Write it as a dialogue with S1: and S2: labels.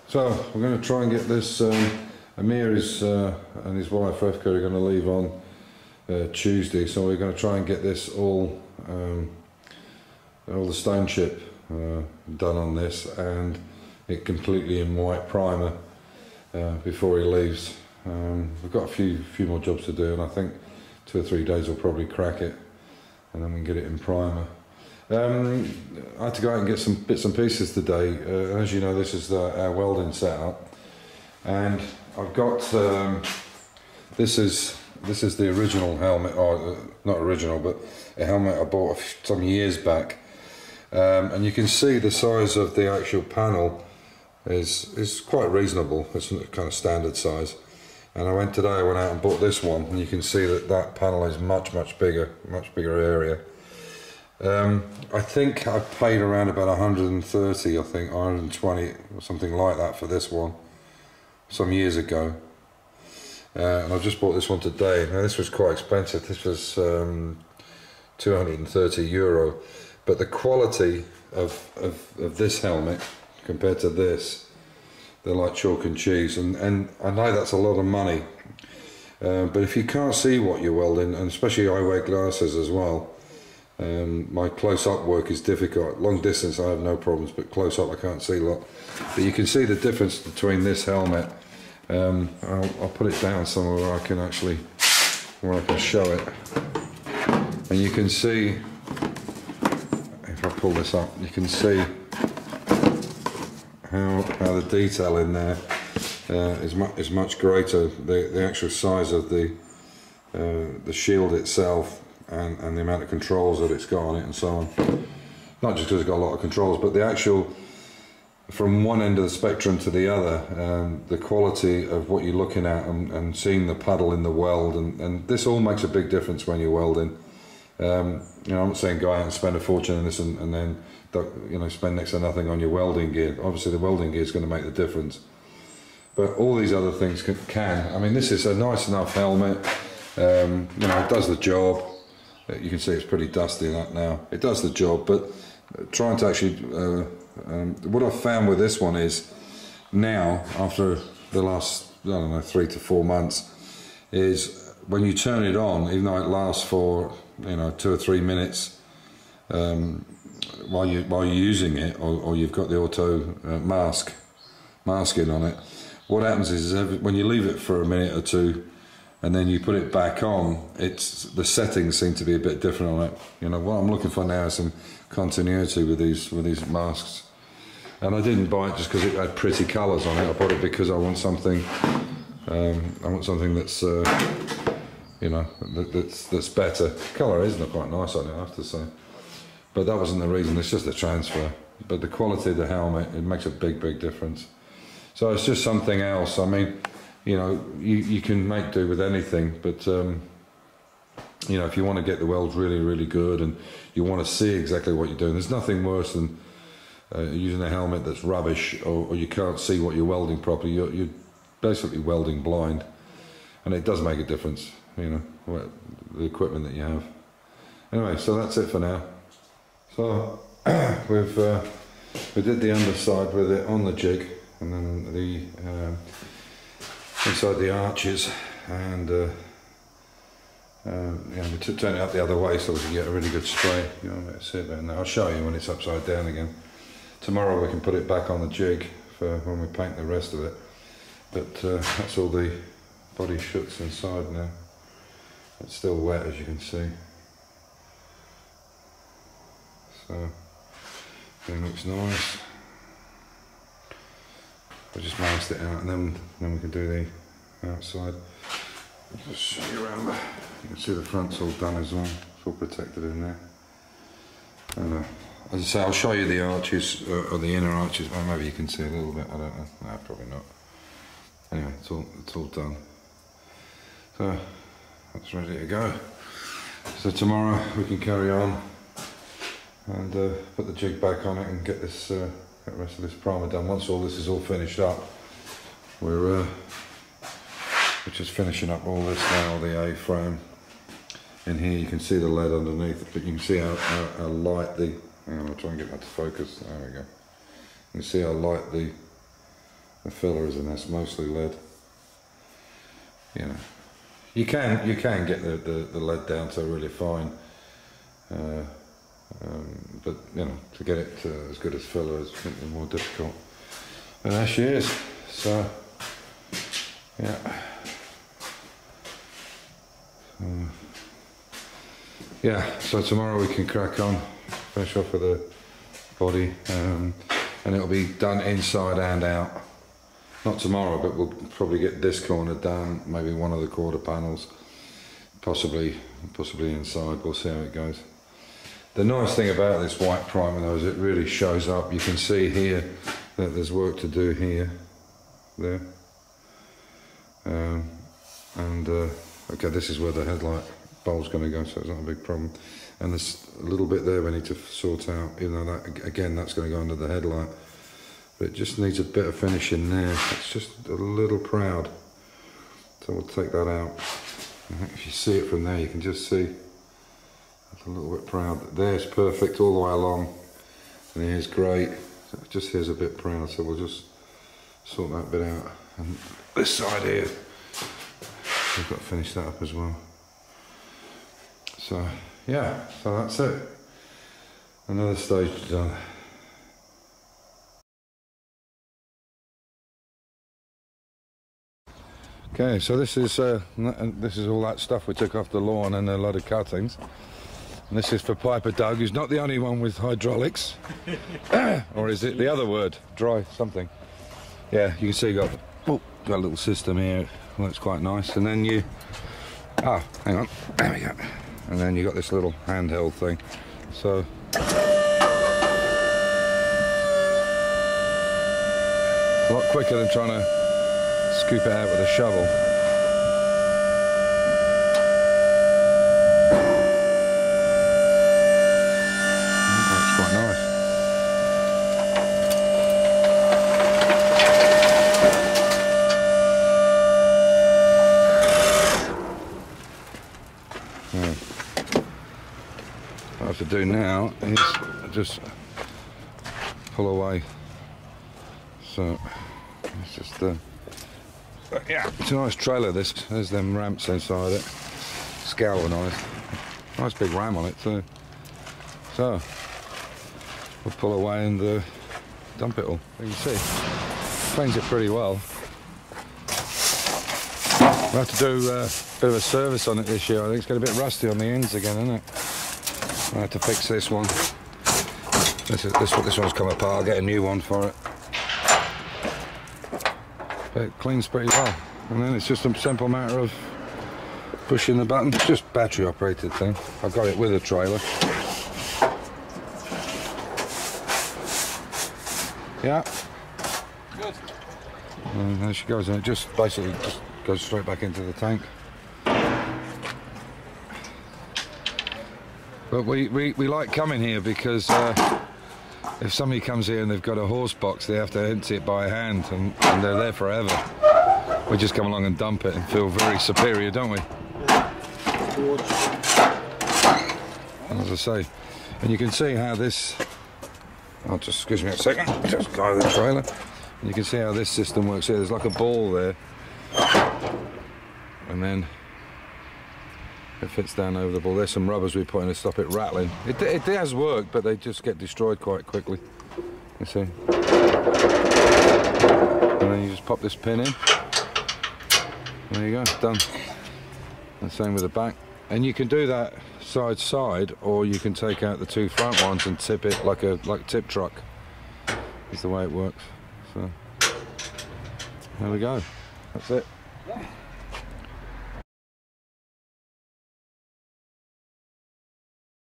S1: So we're going to try and get this. Amir and his wife Refka are going to leave on Tuesday, so we're going to try and get this all the stone chip done on this, and it completely in white primer before he leaves. We've got a few more jobs to do, and I think 2 or 3 days will probably crack it, and then we can get it in primer. I had to go out and get some bits and pieces today. As you know, this is our welding setup, and I've got this is the original helmet, or not original, but a helmet I bought some years back, and you can see the size of the actual panel is quite reasonable. It's kind of standard size. And I went out and bought this one, and you can see that panel is much bigger area. I think I paid around about 130, I think 120 or something like that for this one some years ago, and I've just bought this one today. Now this was quite expensive. This was €230, but the quality of this helmet compared to this, they're like chalk and cheese, and I know that's a lot of money, but if you can't see what you're welding, and especially I wear glasses as well, my close-up work is difficult. Long distance I have no problems, but close-up I can't see a lot. But you can see the difference between this helmet. I'll put it down somewhere where I can actually, show it, and you can see, if I pull this up, you can see how the detail in there is much greater. The actual size of the shield itself, and the amount of controls that it's got on it and so on. Not just because it's got a lot of controls, but the actual, from one end of the spectrum to the other, the quality of what you're looking at, and seeing the puddle in the weld, and this all makes a big difference when you're welding. I'm not saying go out and spend a fortune on this and then spend next to nothing on your welding gear. Obviously the welding gear is going to make the difference, but all these other things can. I mean, this is a nice enough helmet. It does the job. You can see it's pretty dusty that now. It does the job, but trying to actually, what I've found with this one is, now after the last, I don't know, 3 to 4 months, is when you turn it on, even though it lasts for 2 or 3 minutes while you're using it, or you've got the auto masking on it, what happens is when you leave it for a minute or two, and then you put it back on, the settings seem to be a bit different on it. What I'm looking for now is some continuity with these masks. And I didn't buy it just because it had pretty colours on it. I bought it because I want something. That's that's better. The colour is quite nice on it, I have to say. But that wasn't the reason. It's just the transfer. But the quality of the helmet, it makes a big difference. So it's just something else. I mean, you can make do with anything, but if you want to get the welds really good, and you want to see exactly what you're doing, there's nothing worse than using a helmet that's rubbish, or you can't see what you're welding properly. You're basically welding blind, and it does make a difference, the equipment that you have. Anyway, so that's it for now. So we did the underside with it on the jig, and then the inside the arches, and we turn it up the other way so we can get a really good spray. Let's see about now. I'll show you when it's upside down again. Tomorrow we can put it back on the jig for when we paint the rest of it. But that's all the body shuts inside now. It's still wet, as you can see. So it looks nice. I just masked it out, and then we can do the outside. I'll just show you around. You can see the front's all done as well. It's all protected in there. And as I say, I'll show you the arches, or the inner arches. Well, maybe you can see a little bit. I don't know. No, probably not. Anyway, it's all done. So that's ready to go. So tomorrow we can carry on and put the jig back on it and get this. Get the rest of this primer done. Once all this is all finished up, we're just finishing up all this now, the A-frame. In here you can see the lead underneath, but you can see how light the, hang on, I'll try and get that to focus, there we go. You can see how light the the fillers, and that's mostly lead. You know, you can get the lead down to really fine, but you know, to get it as good as filler is a bit more difficult. And there she is. So yeah. Yeah, so tomorrow we can crack on, finish off with the body, and it'll be done inside and out. Not tomorrow, but we'll probably get this corner done, maybe one of the quarter panels, possibly inside. We'll see how it goes. The nice thing about this white primer though is it really shows up. You can see here that there's work to do here, there, okay, this is where the headlight bulb's going to go, so it's not a big problem. And there's a little bit there we need to sort out, even though that, again, that's going to go under the headlight. But it just needs a bit of finishing there. It's just a little proud. So we'll take that out. If you see it from there, you can just see it's a little bit proud. There's perfect all the way along. And here's great. Just here's a bit proud, so we'll just sort that bit out. And this side here, we've got to finish that up as well. So yeah, so that's it. Another stage done. Okay, so this is all that stuff we took off the lawn and a lot of cuttings. And this is for Piper Doug, who's not the only one with hydraulics. Or is it the other word? Dry something. Yeah, you can see got a little system here. Looks quite nice. And then you... Oh, hang on. There we go. And then you got this little handheld thing. So... a lot quicker than trying to scoop it out with a shovel. That's quite nice. Yeah. What I have to do now is just pull away. So it's just yeah, it's a nice trailer this. There's them ramps inside it. It's galvanised. Nice big ram on it too. So we'll pull away and dump it all. You can see, cleans it pretty well. We'll have to do a bit of a service on it this year. I think it's got a bit rusty on the ends again, isn't it? I'll have to fix this one. This one's come apart. I'll get a new one for it. But it cleans pretty well, and then it's just a simple matter of pushing the button. It's just battery operated thing. I've got it with a trailer. Yeah. Good. And there she goes, and it just basically just goes straight back into the tank. But we like coming here because if somebody comes here and they've got a horse box, they have to empty it by hand, and they're there forever. We just come along and dump it and feel very superior, don't we? And as I say, and you can see how this... I'll just, excuse me a second, just go to the trailer. And you can see how this system works here. There's like a ball there. And then it fits down over the ball. There's some rubbers we put in to stop it rattling. It does work, but they just get destroyed quite quickly. You see? And then you just pop this pin in. There you go, done. And same with the back. And you can do that side to side, or you can take out the two front ones and tip it like a tip truck. Is the way it works. So there we go. That's it.